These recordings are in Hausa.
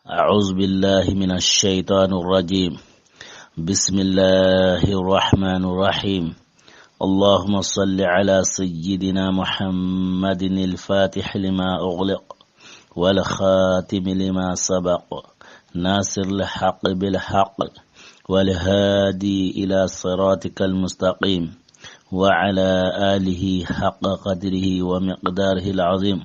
أعوذ بالله من الشيطان الرجيم. بسم الله الرحمن الرحيم. اللهم صل على سيدنا محمد الفاتح لما أغلق والخاتم لما سبق ناصر الحق بالحق والهادي إلى صراطك المستقيم وعلى آله حق قدره ومقداره العظيم.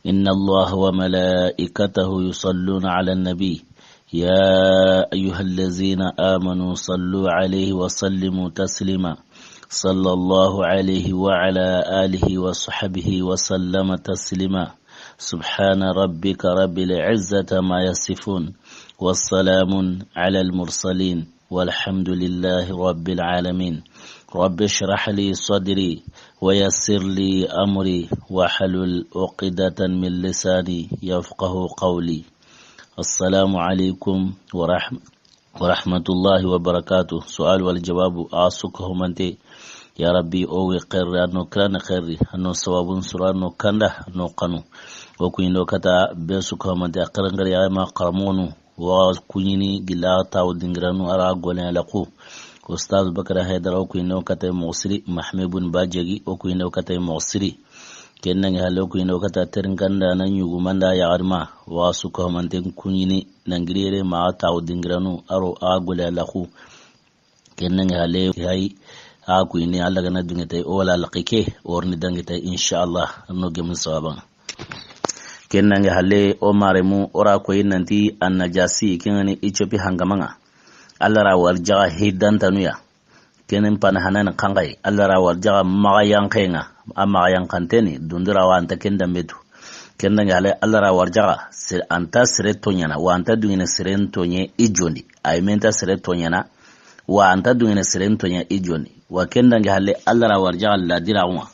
إن الله وملائكته يصلون على النبي يا أيها الذين آمنوا صلوا عليه وسلموا تسليما. صلى الله عليه وعلى آله وصحبه وسلم تسليما. سبحان ربك رب العزة ما يصفون والسلام على المرسلين والحمد لله رب العالمين. رب اشرح لي صدري ويسر لي أمري واحلل عقدة من لساني يفقه قولي. السلام عليكم ورحمة الله وبركاته. سؤال والجواب أعصكه منتي يا ربي أوي قر أنو كران خيري أنو سواب سرانو كنده أنو قنو وكوينو كتا بيسوكه منتي أقرنغر يا ما قرمونو وكويني قلا تاو دنگرانو أراغولين لقو. أستاذ بكر هيدر أو كينو كتاي مغسري محمد بن باجي أو كينو كتاي مغسري كنن هالو كينو كتا ترنكندا نانيو ماندا يارما واسوكو مانتين كونيني نانغريري ما تاو دينغرانو أرو أغولا لخو كنن هالي هاي أكويني الله غنا دنگتاي أولا لقيكي ورني دنگتاي إن شاء الله نو جمن صوابا كنن هالي أو مارمو أورا كوين ننتي النجاسي كنني إيشوبي هنگمانغا Allah ra warjaga hidantanuya kenen pan hanan kangai Allah ra warjaga magayan kenga amayan kanteni dundura wa anta kenda metu kenda ngale Allah ra warjaga sir anta siretonya wa anta dungine sirentonye ijondi ay menta siretonya na wa anta dungine sirentonya ijondi wa kenda ngale Allah ra warjaga la dirawa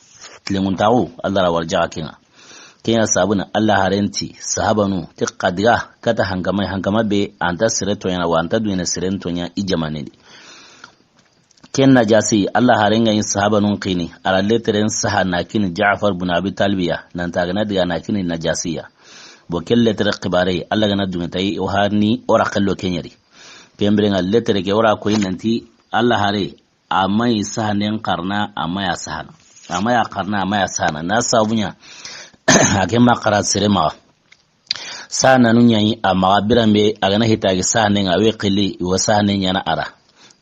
tlemuntawu Allah ra warjaga kenga kenya sabuna Allah harenti sahabanu tiqadiga kata hangama be anta siretonya wa anta duina sirentonya ijamanedi kenna jasi Allah harenga yin sahabanun qini ala leteren sahana kin Ja'far bin Abi Talbiya nan tagana diga na kin najasiya bo kelle tere qibare Allah gana duina tay o harni ora kallo kenyari kembrenga letere ke ora ko inanti Allah hare amai sahanen qarna amaya sahana amaya qarna amaya sahana na sabunya akema qarat sirema sana nunyayi amma birambe agana hitagi sahane ngawe qili wa sahane nyana ara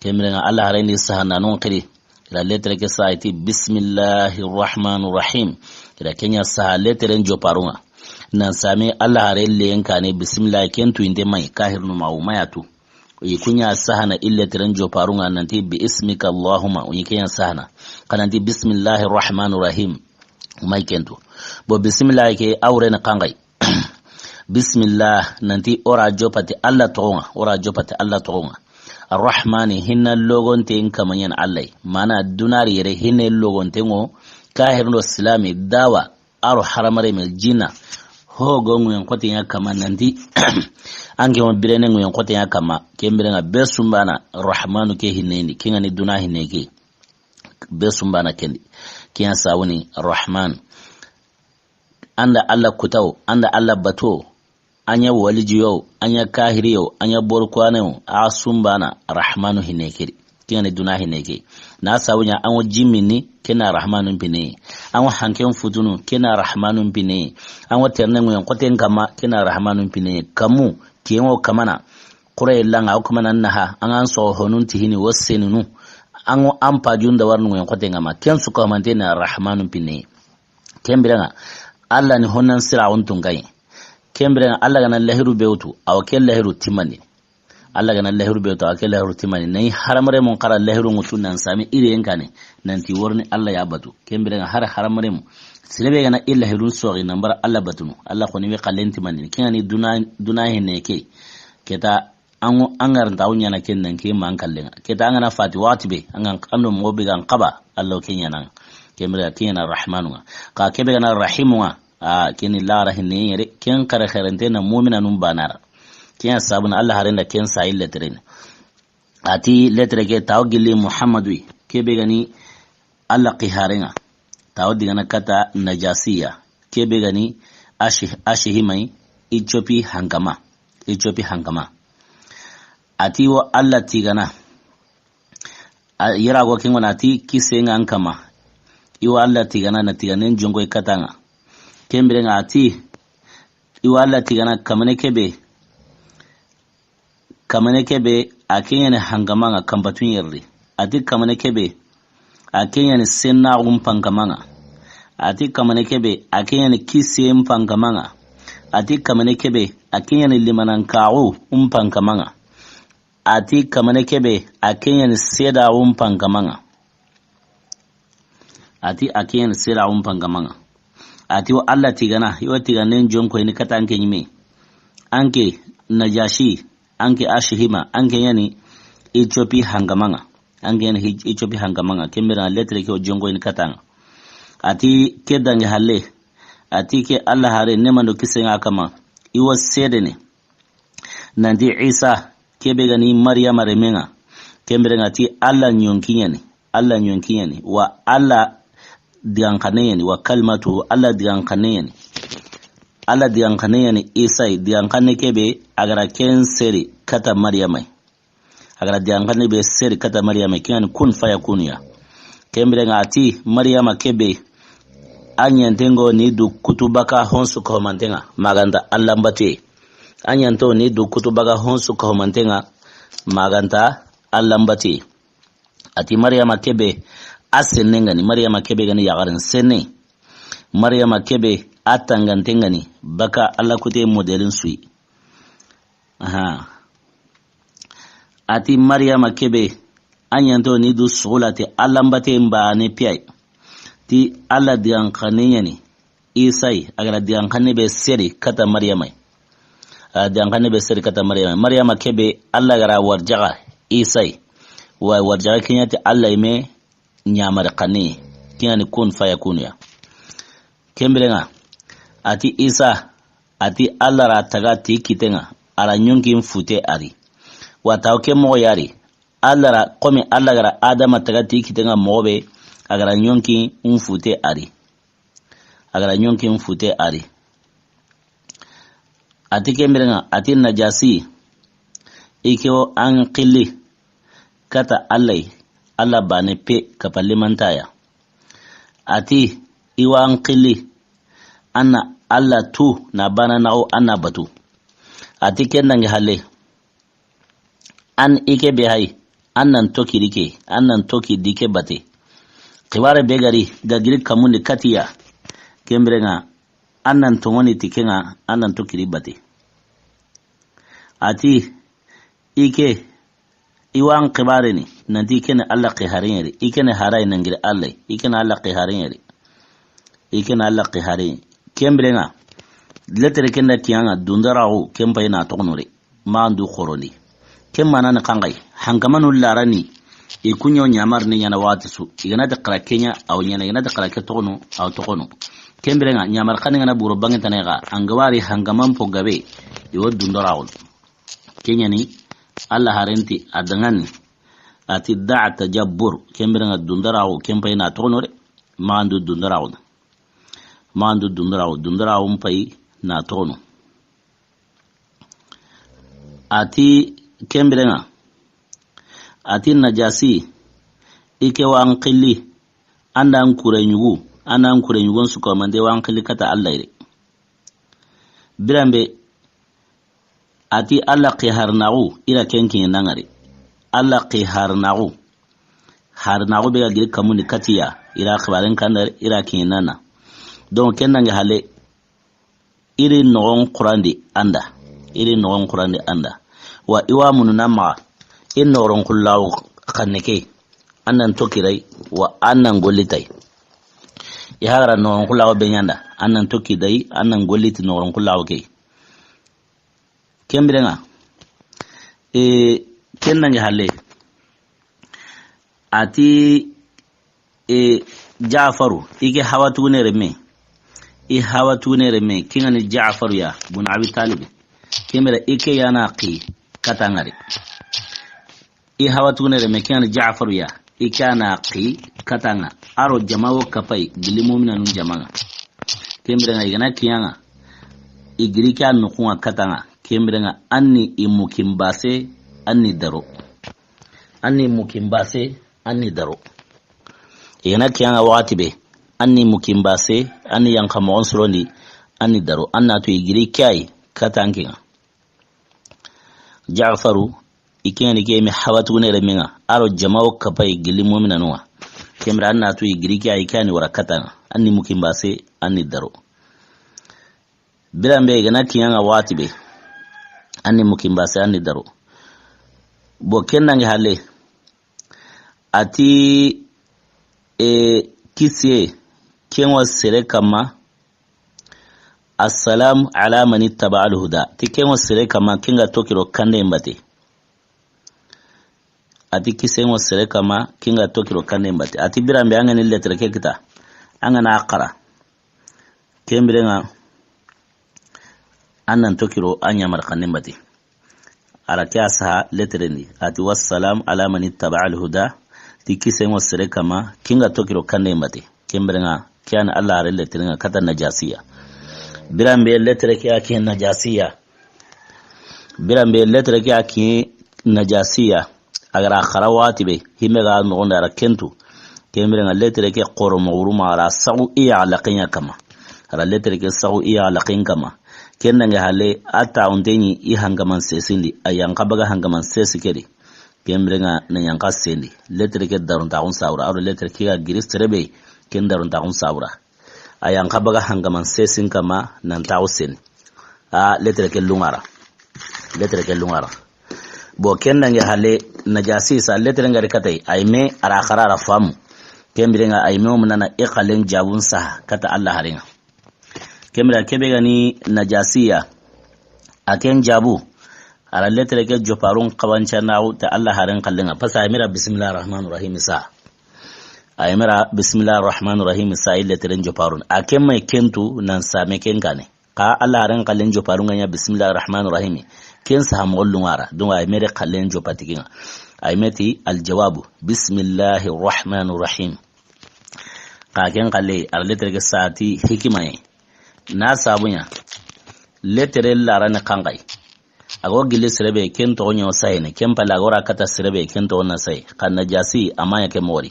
kemrenga Allah harani sahana non qili la letre ke saiti bismillahir rahmanir rahim ila kenya sa letre njo parunga nan sami Allah hare lenka ne bismillah kentu inde mai kahirnu maumayatu kunya sahana illa tiranjo parunga nanti bi ismika allahumma kenya sahana kananti bismillahir rahmanir rahim mai kentu bo bismillah ke awre na kangai bismillah nanti ora jopati Allah tonga arrahmani hinna logonte in kamanyan Allah mana dunari yere hinne logonte ngo kahirno islami dawa aro haramare mel jina ho gongu en kote ya kama nanti ange mo birene ngo en kote ya kama kembere besumbana arrahmanu ke hinne kinga ni duna hinne ke besumbana kendi kiyan sawuni arrahman anda Allah kutau anda Allah bato anya walijiyo anya kahiriyo anya borkwano asumbana rahmanu hinekiri kiyane duna hineke na sawunya an jimini kina rahmanun bine an hanken futunu kina rahmanun bine an terne ngoyen koten kama kina rahmanun bine kamu kiyengo kamana qure langa o kamana naha an so honun tihini wasenunu an ampajunda warnu ngoyen koten kama ken su ko mantena rahmanun bine kembiranga Allah ni honan sira wontun gai kembren Allah gana lahiru bewtu aw kel lahiru timani Allah gana lahiru bewtu aw kel lahiru timani nay haramare mun qara lahiru mutun nan sami ire yankane nanti worni Allah ya batu kembren haramare mu silebe gana illa lahiru sori nambar Allah batunu Allah ko ni we qalenti mani kinani duna hinne ke keta an garanta wunya na kennan ke man kallen keta an gana fati watibe an kanu mo bigan qaba Allah kenya nan kemre kena rahmanu ka kebe gana rahimu kini la rahine yere ken kare kharente na mu'mina num banara ken sabun Allah harenda ken sa'il letren ati letre ke tawgili muhammadu kebe gani Allah qiharenga tawdigana kata najasiya kebe gani ashihimai ichopi hangama ichopi hangama ati wo Allah tigana yira go kingo nati kisenga ankama iwa Allah tigana na tiganen jongo ikatanga kembere ngati iwa Allah tigana kamane kebe akenya ne hangamanga kambatun yerri ati kamane kebe akenya ne senna umpangamanga ati kamane kebe akenya ne kise umpangamanga ati kamane kebe akenya ne limanankaru umpangamanga ati kamane kebe akenya ne seda umpangamanga ati akenya ne seda umpangamanga ati wa Allah tigana yo tiganen jonko ni katanke nyime anke najashi anke ashihima anke yani Ethiopia hangamanga anke yani Ethiopia hangamanga kembera letre ke jongo ni katanga ati kedange halle ati ke Allah hare nemando kisenga kama iwa sedene nandi Isa kebe gani Maryam remenga kembera ngati Allah nyonkinyani wa Allah diankaneyani wa kalmatu Allah diankaneyani Isa diankane kebe agara ken seri kata Maryamai agara diankane be seri kata Maryamai kian kun fayakun ya kembere ngati Maryama kebe anyantengo ni du kutubaka honsu ko mantenga maganda Allah mbate anyanto ni du kutubaka honsu ko mantenga maganta Allah mbate ati Maryama kebe asenengani Maryama kebe gani yagarin sene Maryama kebe atangantengani baka Allah kute modelin sui ati Maryama kebe anyanto ni du sulati Allah mbate mba ne piai ti Allah diankaneyani Isai agara diankane be seri kata Maryamai diankane be seri kata Maryama kebe Allah gara warjaga Isai wa warjaga kenyati Allah ime nyamar kane kiani kun fayakun ya kembrenga ati Isa ati Allah ra taga ti kitenga ala nyonki mfute ari wata oke mo yari Allah ra komi Allah gara Adama taga ti kitenga mobe agara nyonki mfute ari ati kembrenga ati najasi ikeo ankili kata Allah bane pe kapalimantaya ati iwa ankili anna Allah tu na bana nao anna batu ati kendange halle an ike be hay annan toki dike bate kibare begari gagiri kamundi katiya kembrenga annan tongoni tikenga annan toki bate ati ike iwan kibare ni nanti kene Allah qiharin yari ikene haray nangir Allah ikene Allah qiharin yari ikene Allah qiharin kembrenga letere kenda kiyanga dundarawo kempa ina tokonore mandu khoroni kemana na kangai hangamanu larani ikunyo nyamar ni nyana watisu igana da krakenya au nyana igana da krake tokono au tokono kembrenga nyamar kaninga na buro bangetanega angawari hangaman pogabe iwo dundarawo kenya ni Allah harenti adangani ati da'a tajabbur kembrenga dundarawo kempa ina tokonore mandu dundarawo mpai na tono ati kembrenga ati najasi ike wa ankili andan kurenyugo suko mande wa ankili kata Allah ire birambe ati Allah qiharnahu ila kenkin nangari Allah qiharnahu be gir kamuni katiya ila khibaren kandar ila kinana donc kenanga hale iri nogon qurandi anda wa iwa mununa ma in noron kullahu kanneke annan tokirai wa annan gollitai ya hara noron kullahu benyanda annan tokidai annan golliti noron kullahu ke kembrenga kenanga hale ati Ja'faru ike hawatune reme kingani Ja'faru ya bun Abi Talib kemera ike yana qi katangari hawatune reme kingani Ja'faru ya ike yana qi katanga aro jamawo kapai bilimumina nun jamaga kemera igana kiyanga igiri kya nukunga katanga kemrenga anni imukimbase anni daro anni mukimbase anni daro yana kiyanga wakati be anni mukimbase anni yanka mo onsurondi anni daro anna to igiri kai katankinga Ja'faru ikeni ke mi hawatu ne reminga aro jama'u kapai gili mu'mina nuwa kemra anna to igiri kai kani warakata anni mukimbase anni daro bilambe gana kiyanga wakati be anni mukimbase anni daro bo kennange hale ati kisiye kenwa sere kama assalamu ala man ittaba al huda ti kenwa sere kama kinga tokiro kande mbate ati kisenwa sere kama kinga tokiro kande mbate ati birambe anga ni letre ke kita anga na akara kembirenga annan tokiro anya mar kande mbate ala kiasa letre ni ati wassalam ala man ittaba al huda ti kisenwa sere kama kinga tokiro kande mbate kembirenga kiana Allah are letre nga kata najasiya birambe letre ke ake najasiya birambe letre ke ake najasiya agara kharawati be himega no onda rakentu kembirenga letre ke qoro mawruma ara sagu iya laqanya kama ara letre ke sagu iya laqin kama kennanga hale ata ondeni I hangaman sesindi ayanka baga hangaman sesikeri kembirenga na yanka sendi letre ke darunta on saura aro letre ke ga giristrebe ken darunta on saura ayanka baga hangaman sesin kama nan tausen a letre ke lungara bo kennanga hale najasi sa letre ngari katai ayme ara kharara famu kembirenga ayme munana iqalen jabun sa kata Allah haringa kemira kebe gani najasiya aken jabu ala letre ke joparun qawancha nawo ta Allah harin kallinga fasa amira bismillahir rahmanir rahim sa amira bismillahir rahmanir rahim sa letre joparun aken mai kentu nan same kenkane ka Allah harin kallin joparun ganya bismillahir rahmanir rahim ken sa mollun wara don ay mere kallin jopatikinga ay meti al jawabu bismillahir rahmanir rahim ka ken kalle ala letre ke saati hikima na sabunya letre larane kangai ago gile sirebe kento onyo sai ne kempa lagora kata sirebe kento onna sai kan najasi amanya ke mori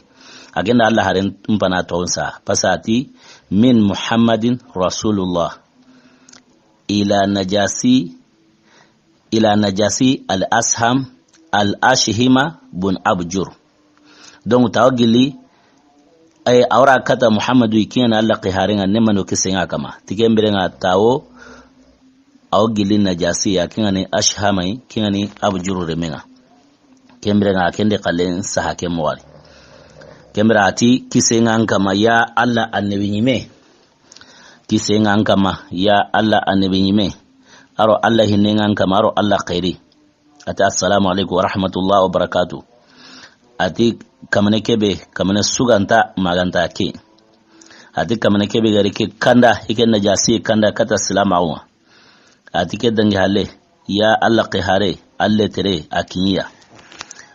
agenda Allah harin mpana tonsa pasati min muhammadin rasulullah ila najasi al asham al ashhima bun abjur donc tawgili ay awra kata muhammadu ikena Allah qiharinga nemano kisenga kama tikemberenga tawo aw gilin najasi ya kingani ashhamai kingani abjuru remenga kemberenga kende kalen sahake mwali kembera ati kisenga kama ya Allah annabi nyime kisenga kama ya Allah annabi nyime aro Allah hinenga kama aro Allah khairi ati assalamu alaikum wa rahmatullahi wa barakatuh ati kamane kebe kamane suganta maganta ke ati kamane kebe gari ke kanda hike najasi kanda kata salama ati ke dangi hale ya Allah qihare alle tere akinya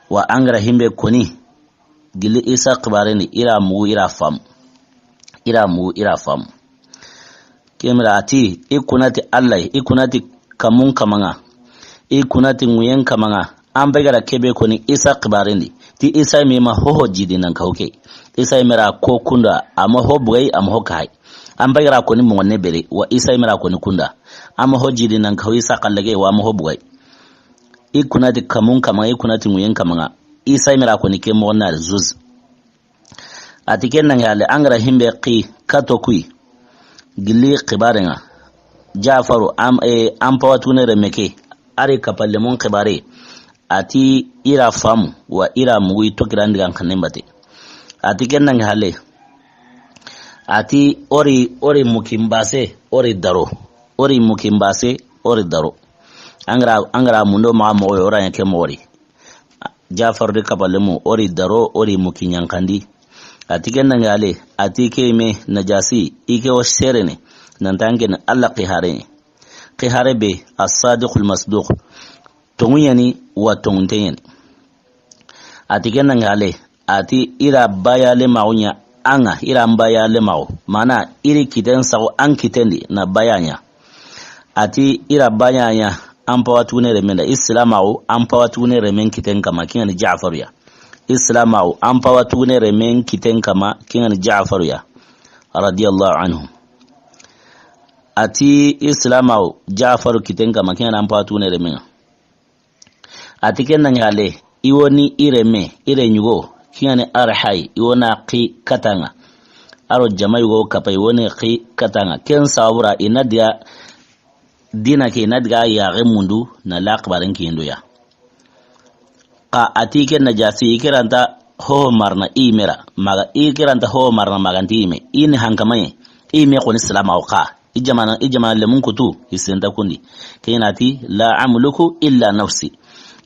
wa angra himbe koni gili isa qbareni ira mu ira fam kemra ati ikunati Allah ikunati kamun kamanga ikunati nguyen kamanga ambegara kebe koni isa qbareni ti isa me ma hoho jidi nan kauke isa mera ko kunda amma ho bugai amma ho kai ambegara koni mo ne bere wa isa mera koni kunda amma ho jidi nan kawai sa kallage wa amma ho bugai ikunati kamun kamanga ikunati nguyen kamanga isa mera koni ke mo na zuz atiken nan hale angra himbe qi katokui gili qibarenga Jafaru am pawatune remeke are kapalle mon qibare ati ira famu wa ira mugui tokirandigan kanembate ati kennan hale ati ori mukimbase ori daro angra mundo ma mo ora yake mori Jafar de kabalemu ori daro ori mukinyankandi ati kennan hale ati keme najasi ike o serene nantangen Allah qihare be as-sadiqul masduq tonguyani wa tongteyeni ati kenan hale ati ira bayale maunya anga ira bayale mau mana iri kiten sawo an kitendi na bayanya ati ira bayanya ampawatune remenda islamago ampawatune remen kiten kama kingani Ja'far ya islamago ampawatune remen kiten kama kingani Ja'far ya radiyallahu anhu ati islamago Ja'far kiten kama kingani ampawatune remen ati kenna ngale iwoni ireme irenyugo kingani arhai iwona qi katanga aro jamayugo kapai woni qi katanga ken sawura inadia dina ke nadga ya mundu na laqbarin ke ndoya ka atike najasi ikiranta ho marna imera maga ikiranta ho marna maganti ime in hankamay ime ko islam au ka ijama lemun kutu isenta kundi kenati la amluku illa nafsi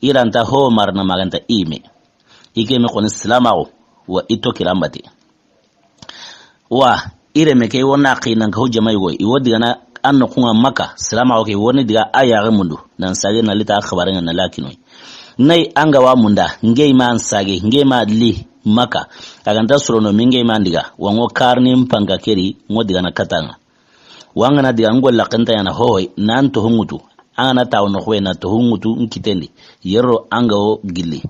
iranta ho marna maganta ime ikeme ko islam au wa ito kirambati wa ire meke wona qinan ka hujja maygo iwodi gana anno kunga maka salama oke woni diga ayaga mundu nan sage na lita khabarin na lakino nay anga wa munda ngey man sage ngey ma li maka aganta surono minge man diga wango karni mpanga keri ngodi gana katanga wanga na diga ngol lakanta yana hoy nan to hungutu ana tawno hoy na to hungutu nkitendi yero anga o gilli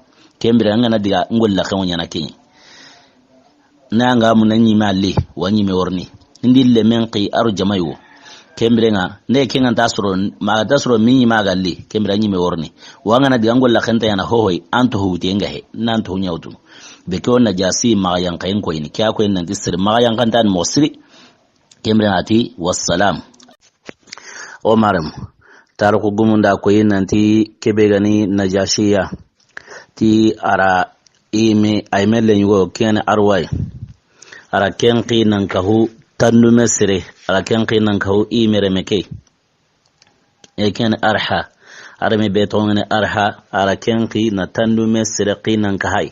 kembira anga na diga ngol lakamo nyana kenyi nanga munanyi mali wanyi me worni ndille menqi aru jamayu kembrenga ne kenga tasro minyi magalli kembra nyi me worni wanga na diangol la khanta yana hohoy anto huti ngahe nanto nyawtu be ko na jasi ma yanka en ko ni kya ko en disir ma yanka tan mosri kembra ati wassalam o maram tarko gumunda ko nanti kebe gani najashiya ti ara ime aimelle nyugo ken arway ara kenqi nan kahu tandu mesre ala kenqi nan kahu imere meke eken arha arame betongene arha ara kenqi na tandu mesre qinan kahai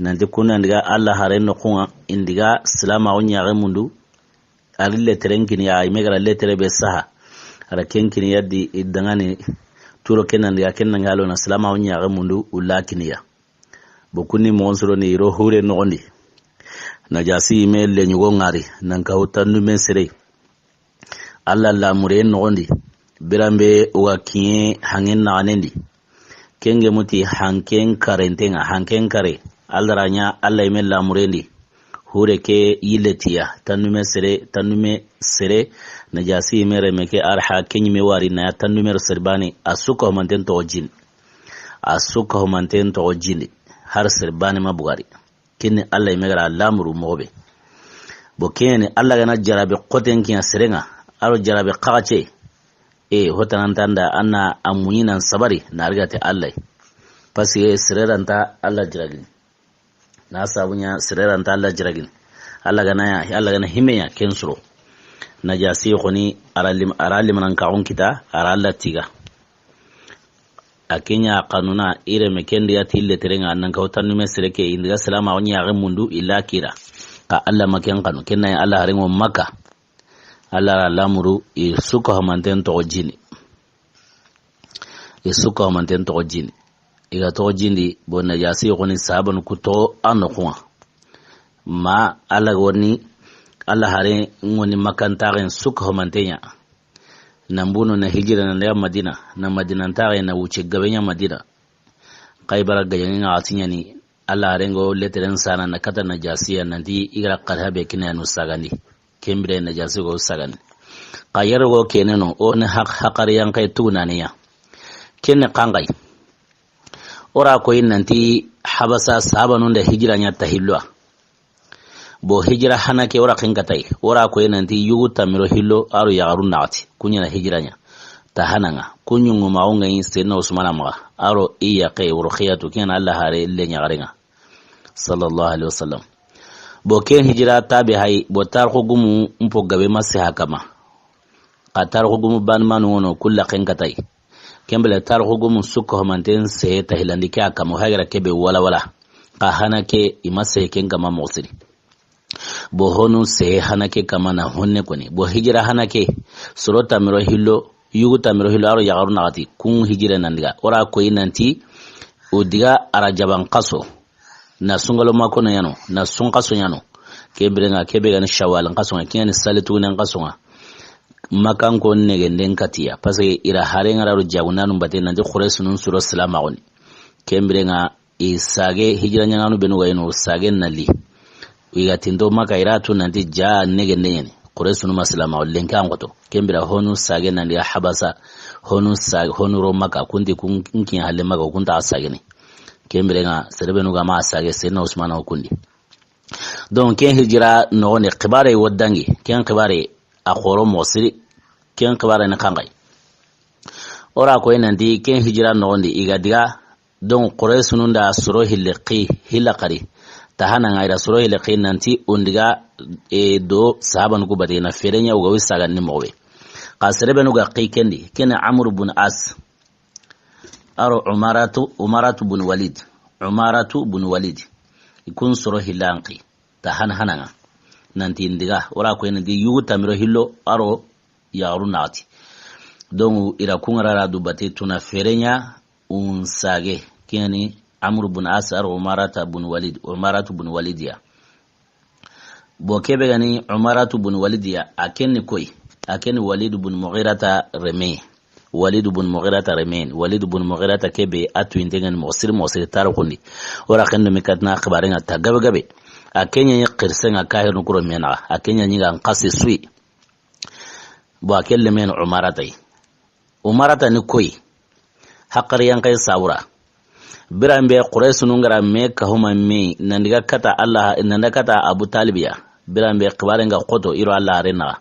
nan dikuna ndiga Allah hare no kunga indiga salama onya mundu alille terenkini ya imegara letere be saha ara kenkini yaddi idangani turo kenan ndiga kenan ngalo na salama onya mundu ulakiniya bokuni monsoro ni ro hure no ondi najasi me le nyugo ngari nan ka hutannu men sere alla la mure no ondi birambe wa kiye hangen na anendi kenge muti hanken karentenga hanken kare aldaranya alla me la murendi hure ke yiletiya tannu me sere najasi me remeke arha kenyi me wari na tannu me serbani asuko manten to ojin har serbani mabugari kini Allah imegara lamuru mobe bo kene Allah gana jarabe qoten kiya serenga aro jarabe qaqache hotanantanda anna amuyinan sabari na rigate Allah pasi sereranta Allah jiragin na sabunya sereranta Allah jiragin Allah gana himeya kensuro najasi khoni aralim nan kaun kita aralla tiga akenya kanuna ire mekendi ya tille terenga nan kautan nume sereke indiga salama wani ya mundu illa kira ka Allah maken kanu kenna ya Allah haringo maka Allah lamuru isuko hamanten to jini iga to jini bonna yasi goni saban kuto anokwa ma Allah woni Allah hare ngoni makantaren suko hamantenya nambuno na hijira na Madina na Madina ntare na wuce gabenya Madina kaibara gayen atinya ni Allah rengo leteren sana na kata na jasiya nanti igra qalhabe kina no sagani kembre na jasi go sagani qayar go keneno on haqar yan kai tunaniya kenne kangai ora ko nanti habasa sabanun da hijira nya tahillwa bo hijira hanake ora kingatai ora ko nanti yuguta miro hillo aro yagarun naati kunya na hijira nya tahananga kunyungu maunga instena usmana ma aro iya kai urkhiyatu kana Allah hare le nya garenga sallallahu alaihi wasallam bo ken hijira tabi hay bo tar ko gumu mpo gabe masi hakama qatar ko gumu ban manono kulla kingatai kembele tar ko gumu sukko manten se tahilandi ka kamo hagira kebe wala ka hanake imase kenga mamosiri bo honu se hanake kama na honne koni bo hijira hanake surota miro hillo yuguta miro hillo aro yagaru nagati kun hijira nandiga ora ko inanti odiga arajaban qaso na sungalo makono yano na sun qaso yano kebrenga kebe gan shawal qaso kene salitu nan qaso makan ko negenden katiya parce que ira hare ngara jaguna num bate nan de khures nun suro salama on kembere nga isage hijira nyanganu benu wayno sage nali wiga tindo maka iratu nanti ja negenden khures nun maslama on lenka ngoto kembera honu sage nan ya habasa honu sage honu ro maka kundi kunkin halle maka kunta sage ne kembere nga serebenu ga ma sage senna usman kundi donc ken hijira no ne khibare wodangi ken khibare a khoro mosiri ken khibare ne kangay ora ko enandi ken hijira no ndi igadiga donc quraysunun da suro hilqi hilqari tahana ngaira suro hilqi nanti undiga do sahaban ku bade na ferenya uga wisaga ni mowe qasrebe no ga qikendi ken amr ibn as aro umaratu ibn walid ikun suro hilanqi tahana hananga nanti indiga ora ko enandi yuguta miro hillo aro yaru nati donc ira kungarara du bate tuna ferenya sage keni amr ibn asar umaratu ibn walidiya bo kebe gani umaratu ibn walidiya akeni walid ibn mughirata reme walid ibn mughirata kebe atu intengan mosir tarakundi ora kendo mikatna khabarenga tagabe akenya ni qirsenga kahir nukuro mena akenya ni ga qasi sui bo akelle men umarata ni koy haqqar yankai saura birambe quraysu nungara me kahuma me nandiga kata Allah nanda kata Abu Talibiya birambe qibarenga qoto iro Allah rena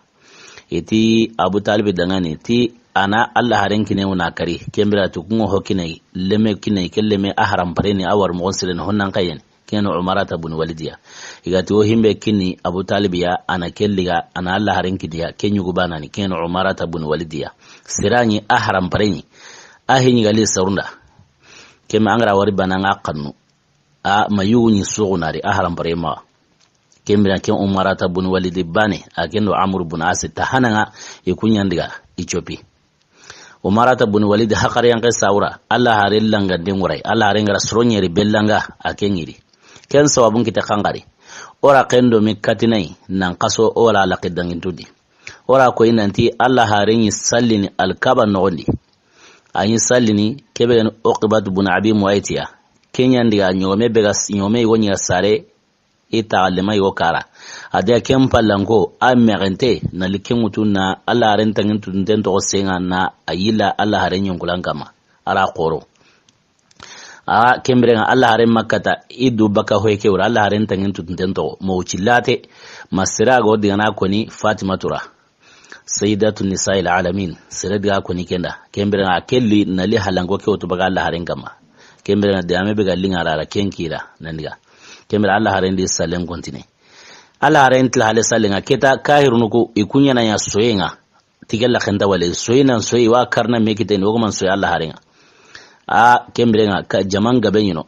iti Abu Talib dangani ti ana Allah haren kine una kari kembira to kungo hokine leme kine kelleme ahram pareni awar mo gonsilen honnan kayen keno umarata ibn walidiya igati o himbe kini Abu Talibiya ana kelliga ana Allah haren kidiya kenyugo banani keno umarata ibn walidiya sirani ahram pareni ahini gali sarunda kema angra wari bananga qannu a mayuni sugunari ahram parema kembira ken umarata ibn walid bane akendo amr ibn as tahananga ikunyandiga ichopi umarata ibn walid hakari yanka saura Allah harillanga dengurai Allah harenga sronyeri bellanga akengiri ken sawabun kita kangari ora kendo mikatinai nan kaso ora laqidangin tudi ora ko inanti Allah harenyi sallini alkaba nondi anyi sallini kebe uqbat ibn abi muaytiya kenyandiga nyome begas nyome wonya sare itaalema yokara adia kempalango amerente na likemutuna Allah harentangin tunten to senga na ayila Allah harenyon kulangama ara qoro a kembrenga Allah haren makata idu baka hoyke wura Allah harentangin tunten to mawchilate masirago digana koni Fatima tura sayyidatu nisa'il alamin siradiga koni kenda kembrenga kelli nali halango ke otu baga Allah harengama kembrenga de ame bega lingara kenkira nandiga kembra Allah harendi salen kontine Allah harent la hale salenga keta kahirunuko ikunya na ya soyenga tigella khanda wale soyina soyi wa karna mekite no man soyi Allah harenga a kembrenga ka jaman gabe yino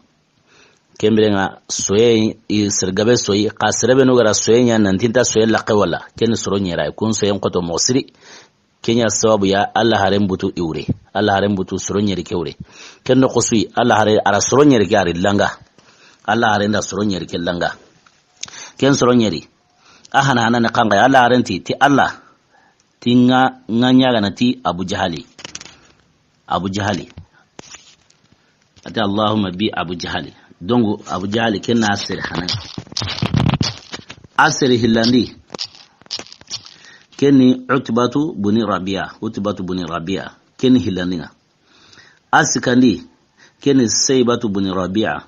kembrenga soyi sirgabe soyi qasrebe no gara soyenya nantinta soyi laqe wala ken soronyera kun soyen qoto mosiri kenya sababu ya Allah haren butu iure Allah haren butu soronyeri keure ken no qosui Allah hare ara soronyeri gari langa Allah harenda soronyeri kellanga ken soronyeri ahana hanana kanga Allah harenti ti Allah tinga nganya gana ti Abu Jahali ati Allahumma bi Abu Jahali dongo Abu Jahali ken nasir hanan asir hillandi kenni utbatu buni Rabi'a kenni hillandinga asikandi kenni Saybatu buni Rabi'a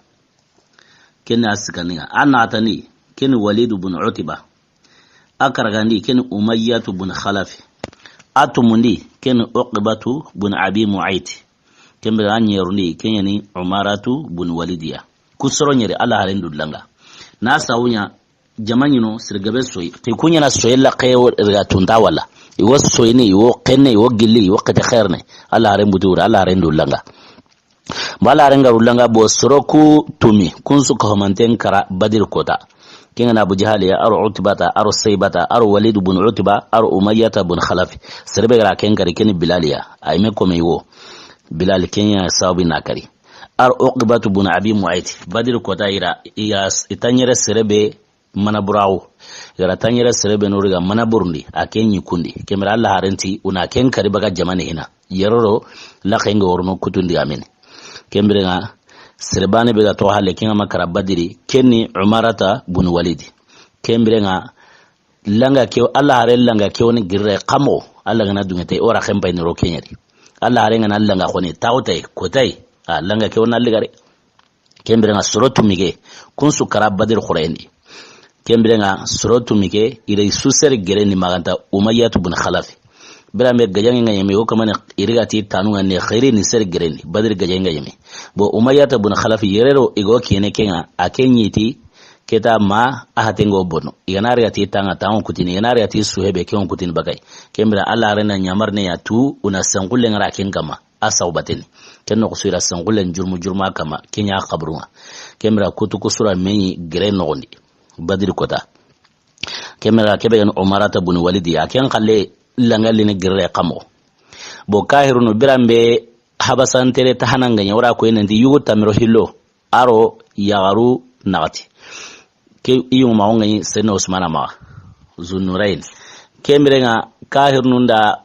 kenni asikandinga anatani kenni Walid ibn Utba akargandi kenni Umayyah ibn Khalaf atumundi kenni Uqbatu ibn Abi Mu'ayt kembe anyerundi kenni Umaratu ibn Walidiya kusronyere Allah halendulanga na sawunya jamanyino sirgabe soyi te kunya na soyella qayo irga tunda wala iwo soyini iwo qenne iwo gilli iwo qata khairne Allah rembutura Allah rendulanga bala renga ulanga bo soroku tumi kunsu ko manten kara badir kota kinga na Abu Jahal ya aru Utbata aru Saybata aru Walid ibn Utba aru Umayyah ibn Khalaf sirbe gara kenkari ken Bilaliya ayme ko mewo Bilal kenya sawabi nakari aru Uqbatu ibn Abi Mu'ayt badir kota ira iyas itanyere sirbe mana burawo gara tanyere serebe no riga mana burndi akenyi kundi kemra Allah harenti una ken kari baga jamane hina yeroro la khenga worno kutundi amene kembre nga serebane bega to halle kinga makara badiri kenni umarata bun walidi kembre nga langa kew Allah hare langa kew ni girre qamo Allah ngana dungete ora khempa ni ro kenyari Allah hare ngana langa khoni tawtay kotay langa kew na ligare kembre nga sorotu mige kun su kara badir khurayni kembre nga sorotu mige ire suser gere ni maganta umayyatu bun khalafi birambe gajangi nga yemi ko kamane irigati tanu nga ne khairi ni ser gere ni badir gajangi nga yemi bo umayyatu bun khalafi yerero igo kene kenga akenyiti keta ma ahatengo bono iganari ati tanga tawo kutini iganari ati suhebe keon kutini bagay kembra Allah rena nyamar ne ya tu una sangulle ngara kengama asaw bateni kenno ko sura sangulle jurma kama kenya qabrunga kembra kutu kusura meni gre nogondi badir kota kembra kebe gan umarata bun walidi aken khalle langalle ne gre qamo bo kahirunu birambe habasantere tahananga nyawra ko enendi yugo tamiro hillo aro yagaru nagati ke iyo maonga yi sena Usmana ma Zunurain kemirenga kahirnunda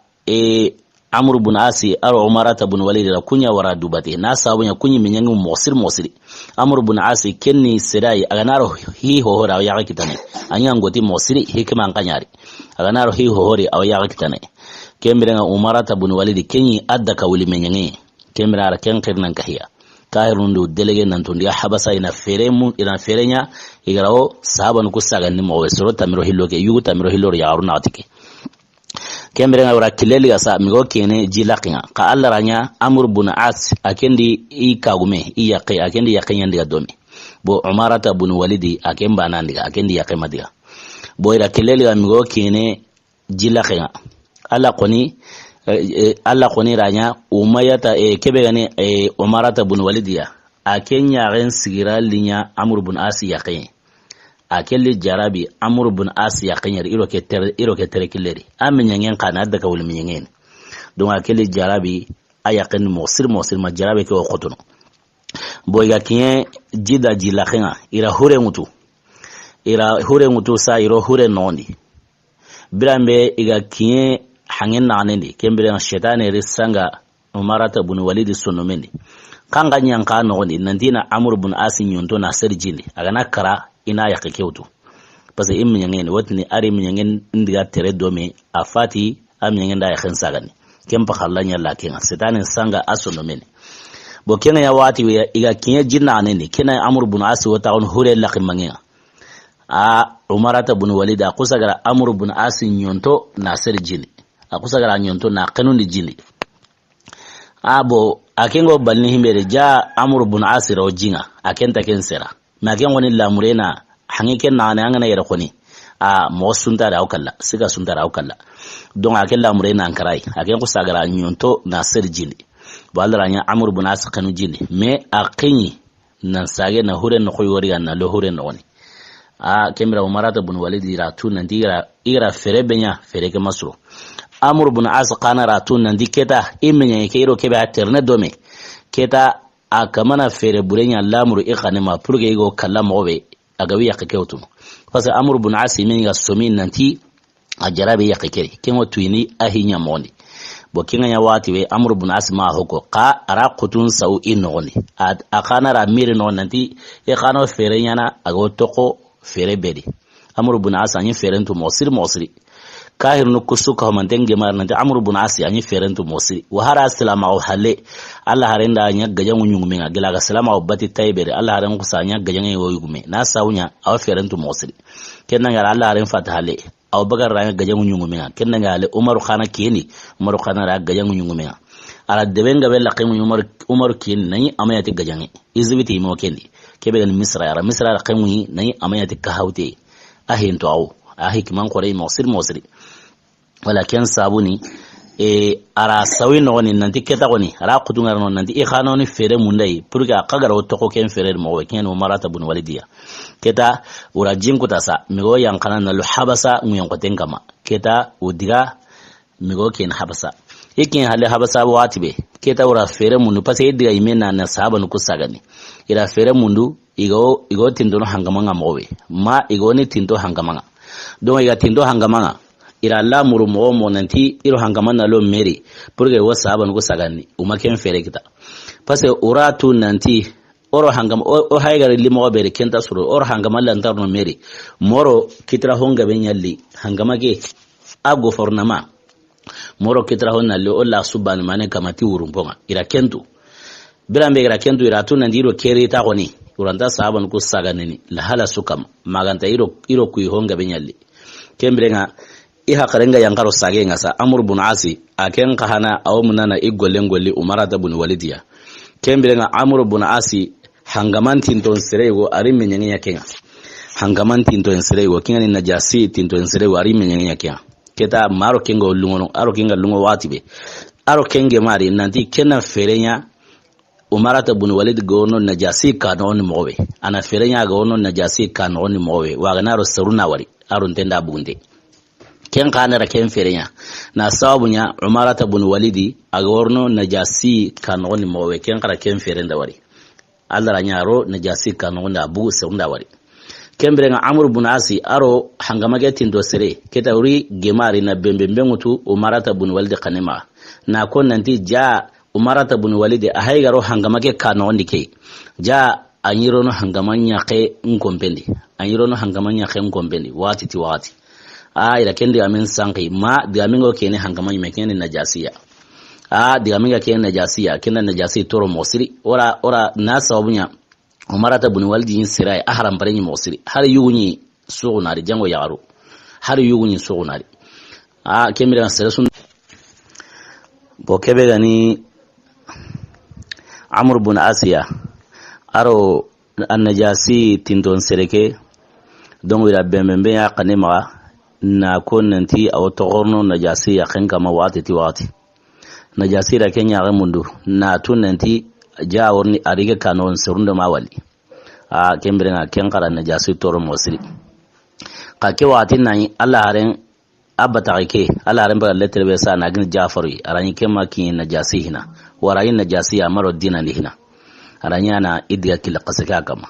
Amr ibn Asi aro Umarata ibn Walid la kunya wara dubate na sabunya kunyi minyangu mosiri Amr ibn Asi kenni sirai aganaro hi hohora ya kitane anyangoti mosiri hikima nganyari aganaro hi hohori aw ya kitane kemirenga Umarata ibn Walid kenyi adda ka wuli menyangi kemira ken kirnan kahiya kahirundu delege nantundi habasa ina ferenya igarawo saban kusaga ni mo wesoro tamiro hilloke yugo tamiro hillor ya aruna atike kembere ngawra kileli gasa migo kene jilaqiya ka Allah ranya Amr ibn As akendi I kagume I yaqi akendi yaqinya ndiga domi bo Umarata ibn Walidi akemba nandiga akendi yaqima diga bo ira kileli ga migo kene jilaqiya Allah koni ranya umayata kebe gane Umarata ibn Walidiya akenya ren sigira linya Amr ibn As yaqin akelli jarabi Amr ibn As yaqin iro ke tere killeri aminyangen kana daga wul minyangen don akelli jarabi ayaqin mosir ma jarabi ko khotono boyga kiyen jida jilakhinga ira hure ngutu sa iro hure nondi birambe iga kiyen hangen nanendi kembere shetane risanga Umarata ibn Walid sonomendi kanga nyanka nondi nandina Amr ibn As nyonto na serjini agana kara ina yakekeutu parce que imnyangen watni ari mnyangen ndiga tere dome afati amnyangen da yakhen sagani kempa khallanya lakinga shetane sanga asonomeni bo kenga ya wati iga kinya jinna anendi kena Amr ibn As wata on hure lakimangenga Umarata ibn Walid akusagara Amr ibn As nyonto na serjini akusagara nyonto na kanundi jini abo akengo balni himbere ja Amr ibn As ro jinga akenta kensera makengo ni lamurena hangike na ngana yera koni mo suntara aukalla siga suntara aukalla don aken lamurena ankarai aken kusagara nyonto na serjini balranya Amr ibn As kanu jini me akinyi nan sage na hure no khoyori na lo hure no ni kemra Umarata ibn Walid ratu nandigra ira ferebenya fereke masro Amr ibn As qana ratu nandiketa imenya keiro kebe aterne dome keta akamana fere burenya lamuru ikhane ma purge igo kalamobe agawi yakekeutu parce Amr ibn As imenya somin nanti ajarabe yakekeri kengo tuini ahinya mondi bokinga ya wati we Amr ibn As ma hoko ka ara qutun sau inoni akana ra mire no nanti ikhano fere nyana ago toko fere bedi Amr ibn As anyi ferentu mosiri kahir no kusuka homantenge mar nanti Amr ibn As anyi ferentu mosiri wa hara salama o halle Allah harenda anya gajangu nyungumenga gilaga salama o bati taybere Allah haren kusanya gajangu yoyugume na sawnya aw ferentu mosiri kenna ngara Allah haren fatale aw bagar ra gajangu nyungumenga kenna ngale Umar khana keni Umar khana ra gajangu nyungumenga ala debenga bella qimu Umar keni nani amayati gajangi izbiti mo kendi kebe gal Misra ra qimu nani amayati kahawte ahinto aw ahikiman kore mosiri walakin sabuni ara sawi no ni nanti keta goni ara kutungar no nanti khano ni fere mundai purga kagara to ko ken fere mo ken Umarata ibn Walidiya keta ura jinku tasa migo yang kana na habasa nguyen ko tenkama keta udiga migo ken habasa ikin hale habasa watibe keta ura fere mundu pase diga imena na sahaba nu kusagani ira fere mundu igo tinto no hangamanga mobe ma igo ni tinto hangamanga don iga tinto hangamanga ira la muru mo nanti iro hangamana lo meri porque wo saban go sagani umaken fere kita parce que uratu nanti oro hangam o haygar limo bere kenta suru oro hangama lantar no meri moro kitra honga benyalli hangama ge ago fornama moro kitra honna le olla subhan mane kamati urumponga ira kentu birambe ira kentu ira tu nandiro keri ta goni uranta saban ko saganini la hala sukam maganta iro ku honga benyalli kembrenga iha karenga yankaro sage ngasa amur bun asi aken kahana aw munana igolengolli umarata bun walidiya kembrenga amur bun asi hangamantin ton serego ari menyanya kenga hangamantin ton serego kinga ni najasi tinton serego ari menyanya kenga keta maro kenga lungono aro kenga lungo watibe aro kenge mari nanti kena ferenya umarata bun walid gono najasi kanon mowe ana ferenya gono najasi kanon mowe waganaro saruna wari aro ntenda bunde ken kanara ken ferenya na sababunya umarata bun walidi agorno najasi kanon mowe ken kara ken ferenda wari Allah nyaro najasi kanon abu sarunda wari kembrenga amr bun asi aro hangamage tindo sere ketawri gemari na bembembe ngutu umarata bun walidi kanema na kon nanti ja umarata bun walidi ahaygaro hangamage kanon dike ja anyirono hangamanya ke ngombendi anyirono hangamanya ke ngombendi wati ti wati ila kendi amin sanki ma diamingo kene hangamanya mekene najasiya diaminga kene najasiya kena najasi toro mosiri ora nasa wabunya umarata bun walidi yin sirai ahram parenyi mosiri har yugunyi sugunari jango yaro har yugunyi sugunari kemira selesun bokebe gani amr bun asiya aro annajasi tindon sereke don wira bembembe ya kanema na konanti aw togorno najasi ya kenga ma wati ti wati najasi ra kenya ga mundu na tunanti jaworni arige kanon surunda mawali kembrenga kenkara najasi toro mosiri ka ke wati nan Allah haren abata ke Allah haren ba letter be sa na gin jafari arani kema ki najasi hina warayin najasi ya maro dinan hina aranya na idiga kila kasaka kama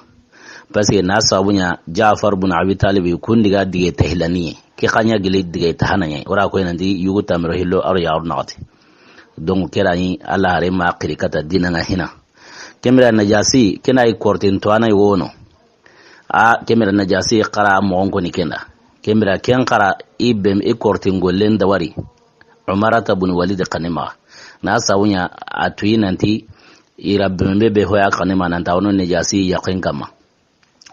parce na sabunya Ja'far ibn Abi Talib kun diga dige tahlani ki khanya gile dige tahananya ora ko nandi yugo tamro hillo ar ya ornati donc kerani Allah hare ma qirikata dinanga hina kemira najasi kenai kortin to anai wono kemira najasi qara mo onko ni kenda kemira ken qara ibem kortin gollen dawari Umarata ibn Walid qanima na sabunya atuyinanti irabbe be hoya kanema nan tawno najasi yaqin kama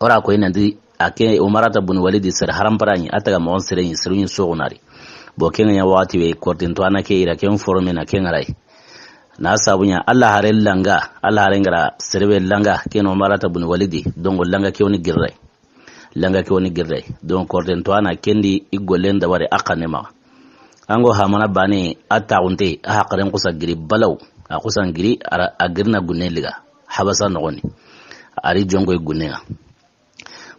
ora ko inandi ake umarata bun walidi sir haram parani ataga mon sirin sirun sogunari bo ken ya wati we kortin to anake ira ken forme na ken rai na sabunya Allah haren langa Allah haren gara sirbe langa ken umarata bun walidi dongo langa ke woni girrai don kortin to ana kendi igollen da wari akanema ango hamana bani ataunte haqaren kusa giri balaw akusan giri agirna guneliga habasa nogoni ari jongo gunega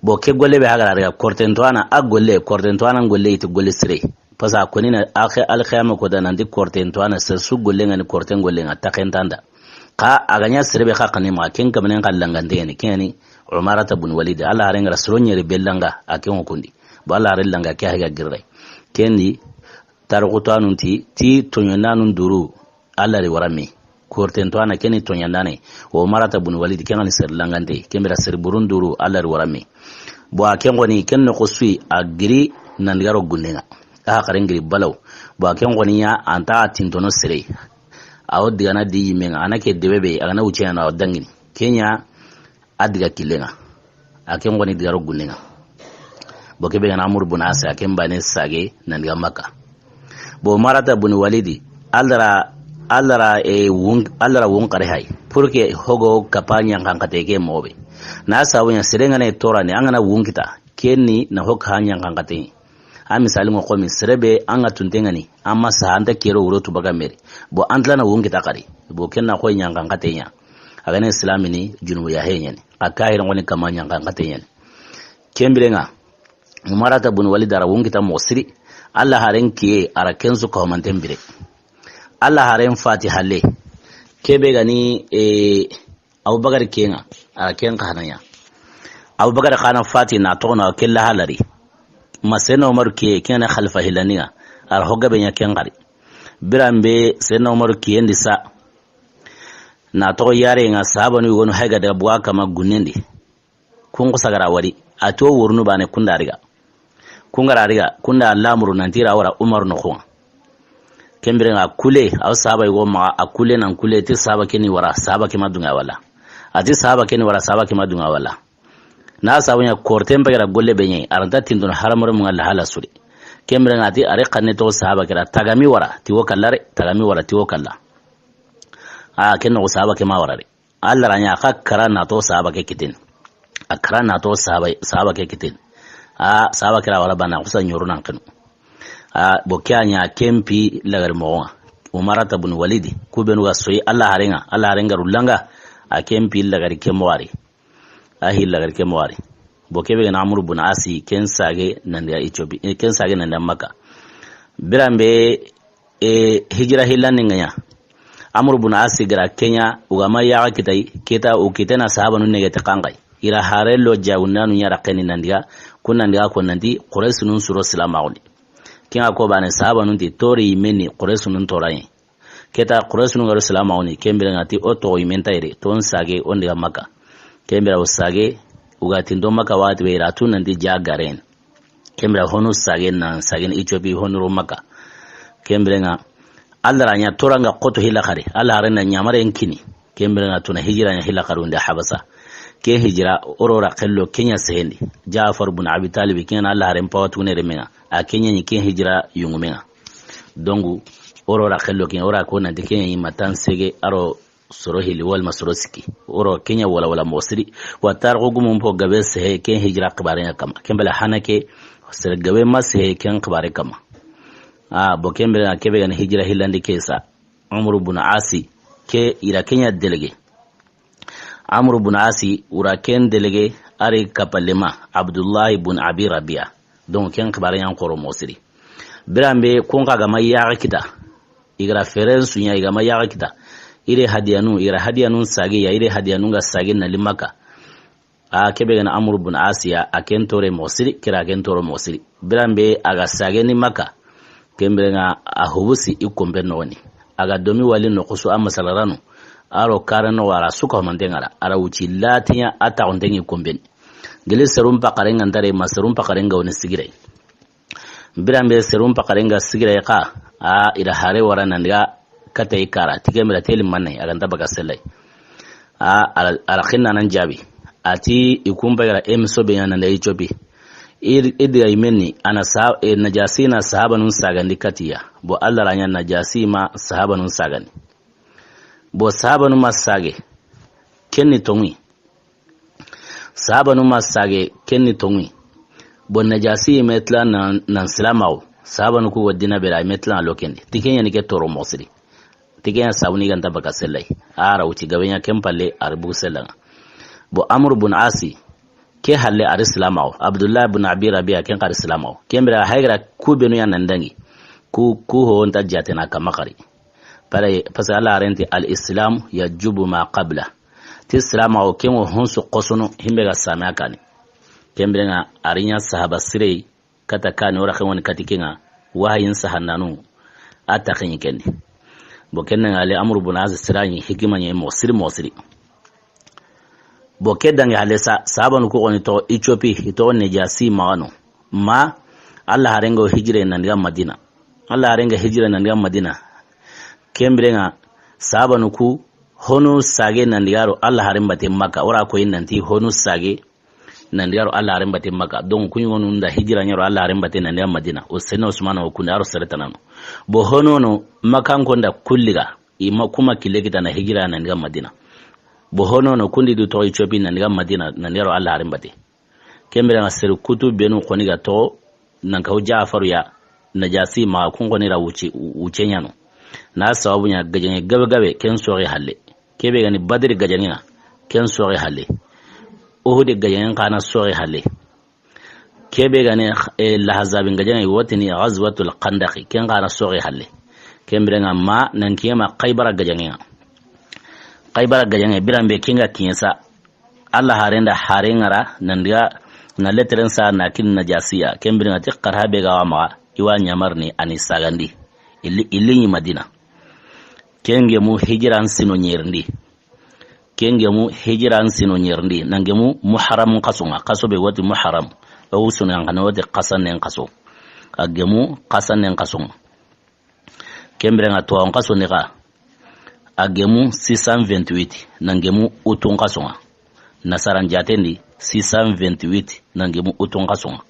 bo ke golle be hagara daga kortentoana agolle kortentoana golle ite golle sire pasa konina akhe alkhiyama ko dana ndi kortentoana sir su golle ngani korten golle ngata kentanda ka aganya sire be ka kanima ken kamanen kallangande ne keni Umarata ibn Walid Allah harenga rasulonye rebellanga aken okundi bo Allah harellanga ke haga girre kendi tarqutanu ti tonyonanun duru Allah re warami kortento ana keni tonyandane o Umarata ibn Walid kenani sir langande kemira sir burunduru Allah re warami bo akengoni kenno qosui agiri nandgaro gunenga karengri balaw bo akengoni ya anta tintono sire aw digana di menga anake debebe agana uche na dangini Kenya adiga kilenga akengoni digaro gunenga bo kebe na amur bunasa akembane sage nandga Makka bo Umarata ibn Walid allara won kare hay purke hogo kapanya kankate ke mobe na sawunya sirenga ne torane angana wunkita kenni na hok hanya kankate a misali ngo komi serebe anga tuntengani amma sahanda kero wuro tubaga mere bo antla na wunkita kare bo kenna ko nyanga kankate nya agane islamini junubu ya henyane akahira ngoni kamanya kankate nya kembirenga Umarata ibn Walid ara wunkita mosiri Allah haren kiye ara kensu ko mantembire Allah haren Fatihalle kebe gani Abubakar kenga ara ken kananya abubakar kana fati na to na kella halari masena umar ke kena khalifa hilaniya ar hoga benya kengari birambe sena umar ke ndisa na to yare nga sahaba ni wonu haiga daga buwa kama gunendi kun ko sagara wari ato wurnu bane kunda riga kungara riga kunda lamuru nantira wara umar no khon kembere nga kule aw sahaba go ma akule nan kule ti sahaba keni wara sahaba ke madunga wala ati sahaba keni wara sahaba ke madunga wala na sabunya kortem bagara golle benye aranta tindon haramur mun Allah hala suri kembere nga ti are kanne to sahaba kira tagami wara ti wokallare tagami wara ti wokalla kenno sahaba ke ma warare Allah ranya kakkara na to sahaba ke kitin akara na to sahaba ke kitin sahaba kira wala bana kusan yorunan kanu bokyanya kempi lagar mo umarata bun walidi kubenu gasoyi Allah harenga rulanga kempi lagar kemwari lagar kemwari bokebe na amru bun asi kensage nan da ichobi kensage nan da maka birambe hijra hilan nganya amru bun asi gara kenya ugama ya kitai kita ukitena sahaba nun nege takangai ira harelo jaunanu nyara keni nandiga kunandiga ko nandi quraish nun suro silamauni kinga ko bane sahaba nun ti tori imeni quraish nun torai keta quraish nun garo silamauni kembere ngati oto imenta ire ton sage ondiga maka kembere usage ugati ndo maka wati be ratu nandi jagaren kembere honu sage nan sage ni ichobi honu maka kembere nga Allah ranya toranga qoto hilakari Allah rena nyamare enkini kembere nga tuna hijira nya hilakaru nda habasa ke hijira orora kello kenya sehendi Jaafar ibn Abi Talib kenya Allah ren pawatu ne remenga a kenya ni ke hijira yungumenga dongu orora kello kenya ora ko nan de kenya yi matan sege aro soro hili wal masrosiki oro kenya wala mosiri wa tarqu gumum po gabe sehe ke hijira qibare kama kembele hanake sere gabe mashe ken qibare kama bokembele na kebe gan hijira hilandi kesa Amr ibn Asi ke ira kenya delege Amr ibn Asi ura ken delege ari kapalema Abdullah ibn Abi Rabia donc ken khibare yan koro mosiri birambe kun kaga mayya kita igra ferensu nya iga mayya kita ire hadiyanu sage ya ire hadiyanu ga sage na limaka kebe gan Amr ibn Asi ya aken tore mosiri kira ken tore mosiri birambe aga sage ni maka kembere nga ahubusi ikombe noni aga domi wali no kusu amasalarano aro karano wara suka mandengara ara uchi latinya ata ondengi komben gele serum pakarenga ndare maserum pakarenga woni sigire birambe serum pakarenga sigire ka ira hare wara nandiga kata ikara tikemera teli manne aga ndaba gasellai ara khinna nan jabi ati ikumba gara emso be yana ndai chobi idira imeni ana najasi na sahaba nun sagandi katiya bo Allah ranya najasi ma sahaba nun sagandi bo sahaba nun masage kenni tongi sahaba nun masage kenni tongi bo najasi metla nan salamaw sahaba nun ku wadina bela metla lokendi tikenya ni ke toro mosiri tikenya sabuni ganta baka sellai ara uci gabenya kempalle arbu sellanga bo Amr ibn Asi ke halle arislamaw Abdullah ibn Abi Rabia ken arislamaw kembra haygra kubenu ya nandangi ku ho onta jatena kamakari pare pasa ala renti al-islam yajubu ma qabla ti islamaw ken honsu qosono himbe ga samakani kembra nga arinya sahaba sirei kata kani ora kan woni katikinga wahayin sahannanu atakin kendi bo kenna ale Amr ibn Asi sirani hikimanye mosiri bo kedange halesa sabanu ko oni to Ethiopia to nejasi maano ma Allah harengo hijre nandiga Madina Allah harenga hijre nandiga Madina kembrenga sabanu ku honu sage nandigaro Allah harembate Makka ora ko inanti honu sage nandigaro Allah harembate Makka don kunyo nunda hijra nyaro Allah harembate nandiga Madina usena Usman wa kunaro seretanano bo hono no makan konda kulliga ima kuma kilekita na hijra nandiga Madina bohono no kundi du to Ethiopia nandiga Madina nandiga Allah harembate kembere na seru kutu benu koniga to nanka Jaafar ya najasi ma kun konira wucenyano na sababu nya gajanye gabe ken sori halle kebe gani Badr gajanya ken sori halle Uhud gajanya kana sori halle kebe gani lahazab gajanya wotini ghazwatul qandaq ken kana sori halle kembere ma nankiyama Khaybar gajanya birambe kinga kinsa Allah harenda harengara nandiga na letren sa na kin najasiya kembringa ti qarhabe ga ma iwa nyamarni ani sagandi illi Madina kenge mu hijran sino nyerndi nangemu muharram qasunga qasobe wati muharram o sunan kana wati qasanen qaso agemu qasanen qasunga kembrenga to on qaso ni ga agemu 628 nangemu utun qasunga nasaran jatendi 628 nangemu utun qasunga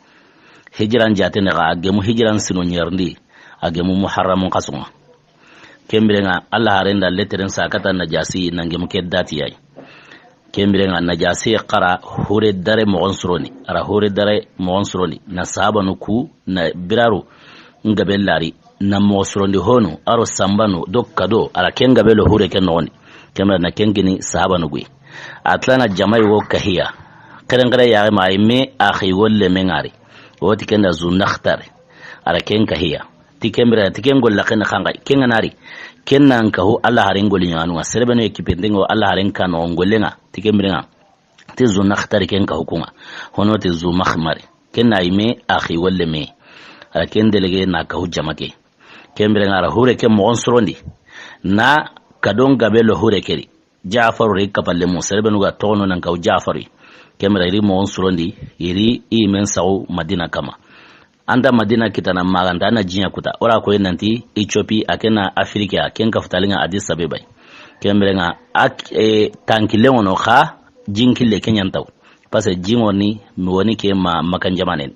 hijran jatendi ga agemu hijran sino nyerndi agemu muharram qasunga kembrenga Allah harenda leteren sakata najasi nangemu keddati yayi kembrenga najasi qara hure dare mo onsuroni na sabanu ku na biraru ngabellari na mo surondi honu aro sambanu dokkado ara kengabelo hure kenoni kembra na kengini sabanu gui atlana jamai wo kahiya kerengare ya ma me akhi wolle mengari woti kenda zu nakhtare ara ken kahiya tikembra tikengol lakena khanga kenganari kennan kahu Allah haren golin yanu serebeno ekipendengo Allah haren kano ngolenga tikembrenga tizu nakhtari ken ka hukuma hono tizu makhmari kenna ime akhi wolle me ara ken delege na kahu jamake kembrenga ara hure ken mo onsrondi na kadon gabelo hure keri Ja'far re kapalle mo serebeno ga tono nan kahu Ja'fari kembra iri mo onsrondi iri imen saw Madina kama anda Madina kitana maganda na jinya kuta ora ko nanti Ethiopia akena Afrika ken ka futalinga Addis Ababa kembrenga tankile wono kha jinkile kenyan taw parce que jingoni mi woni ke makan jamanen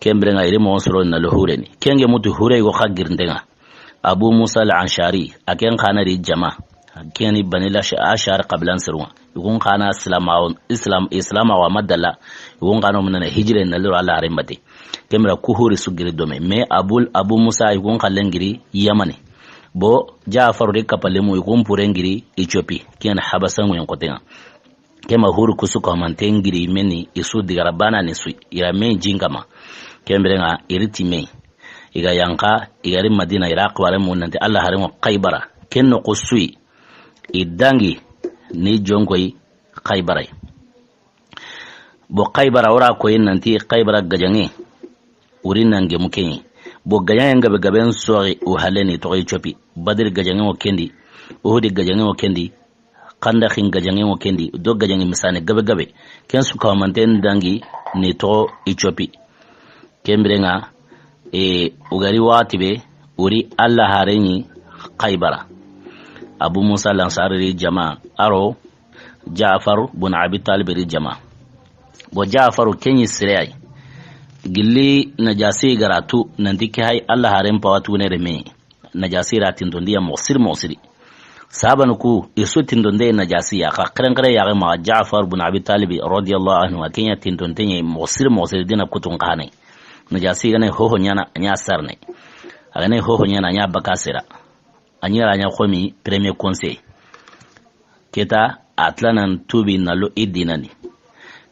kembrenga ire mo soro na lohure ni kenge mutu hure go khagirndenga Abu Musa al-Anshari aken khana ri jama keni banila ashar qablan sirwa yugun khana islam wa madalla yugun khana munana hijre na lura Allah remate kembra kuhuri sugiri dome me Abu Musa yugun khallengiri Yamani bo Ja'far re kapale mu yugun purengiri Ethiopia ken habasan mu yankotenga kema huru kusuka mantengiri meni isu digarabana nisui ira men jingama kembrenga iritime iga yanka igari Madina Iraq wale munante Allah harimo Khaybara kenno kusui idangi ni jongoi Khaybara bo Khaybara ora ko nanti Khaybara gajange urinange mukenyi bo gajange gaben sori o haleni to Ethiopia Badr gajange o kendi Uhud gajange o kendi kanda khin gajange mo kendi do gajange misane gabe ken su ka manten dangi ni to Ethiopia kembrenga ugari watibe uri Allah hareni Khaybara Abu Musa al-Ansari jama aro Ja'far bin Abi Talib jama bo Ja'far kenyi sirai gilli najasi garatu nandike hay Allah haren pawatu ne reme najasi ratin dondiya mosiri saban ku isutin donde najasi ya kare ya ma Ja'far bin Abi Talib radiyallahu anhu kenya tindontenye mosir dina kutun kane najasi gane hoho nyana nya sarne agane hoho nyana nya bakasira anyira nya khomi premier conseil keta atlanan tubi nalo idinani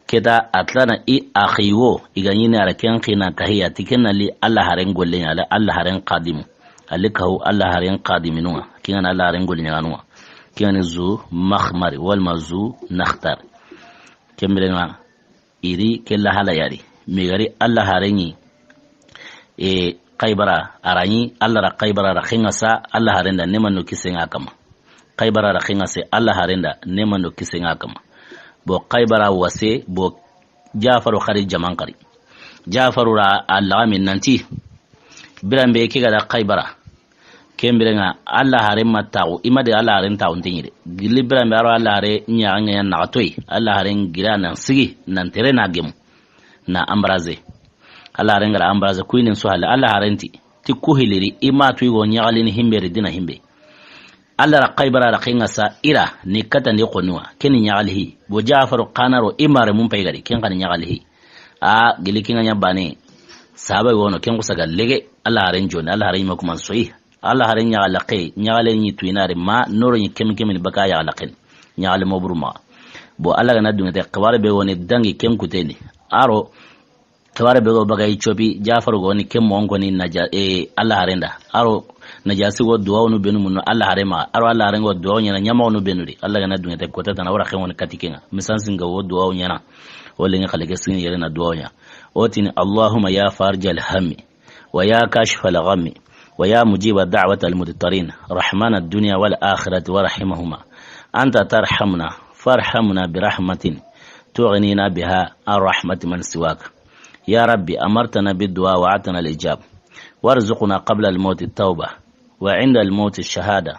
keta atlana I akhiwo iganyina araken khina kahiya tikenali Allah haren golle ala Allah haren qadim alikahu Allah haren qadiminwa kinan Allah haren golle nyanwa kinan zu makhmari wal mazu nakhtar kemrenga iri kella hala yari megari Allah hareni Khaybara arani Allah ra Khaybara ra khingasa Allah harenda neman no kisenga kama Khaybara ra khingasa Allah harenda neman no kisenga kama bo Khaybara wase bo Ja'faru khari jaman qari Ja'faru ra Allah min nanti birambe ke gada Khaybara kembirenga Allah hare mataw imade Allah hare taw tingire gilli birambe aro Allah hare nyaanga na toy Allah hare gira nan sigi nan tere na gem na ambraze Allah hare ngara ambraze kuinen so hala Allah hare ti kuhiliri ima tuy go nyaalini himbe dina himbe Allah ra Khaybara ra khingasa ira ni kata ni qonwa ken nyaalihi bo Ja'faru qanaro imare mum paygari ken kan nyaalihi a gili kinga nyabane sahaba wono ken kusaga lege Allah hare joni Allah hare makuman soyi Allah hare nyaalaqe nyaale ni tuinare ma noro ni kemkemi baka ya laqen nyaale mobruma bo Allah na dunga te qawale be woni dangi ken kuteni aro tawara be go bagay chobi Jafar go ni kem mon ko ni naja Allah harenda aro najasi go duwa no benu mun Allah harema aro Allah harengo duwa nyana nyama no benuri Allah gana dunya te kota tan wara khewon katikenga misan singa wo duwa nyana wala nga khalege sin yere na duwa nya otini Allahumma ya farjal hammi wa ya kashfal ghammi wa ya mujiba da'wat al mudattarin rahman ad dunya wal akhirati wa rahimahuma anta tarhamna farhamna bi rahmatin تغنينا بها عن رحمة من سواك يا ربي أمرتنا بالدعاء وعدتنا الإجاب وارزقنا قبل الموت التوبة وعند الموت الشهادة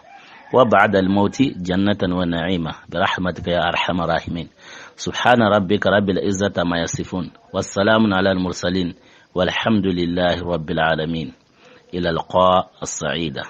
وبعد الموت جنة ونعيمة برحمتك يا أرحم الراحمين سبحان ربك رب العزة ما يصفون والسلام على المرسلين والحمد لله رب العالمين إلى اللقاء السعيدة.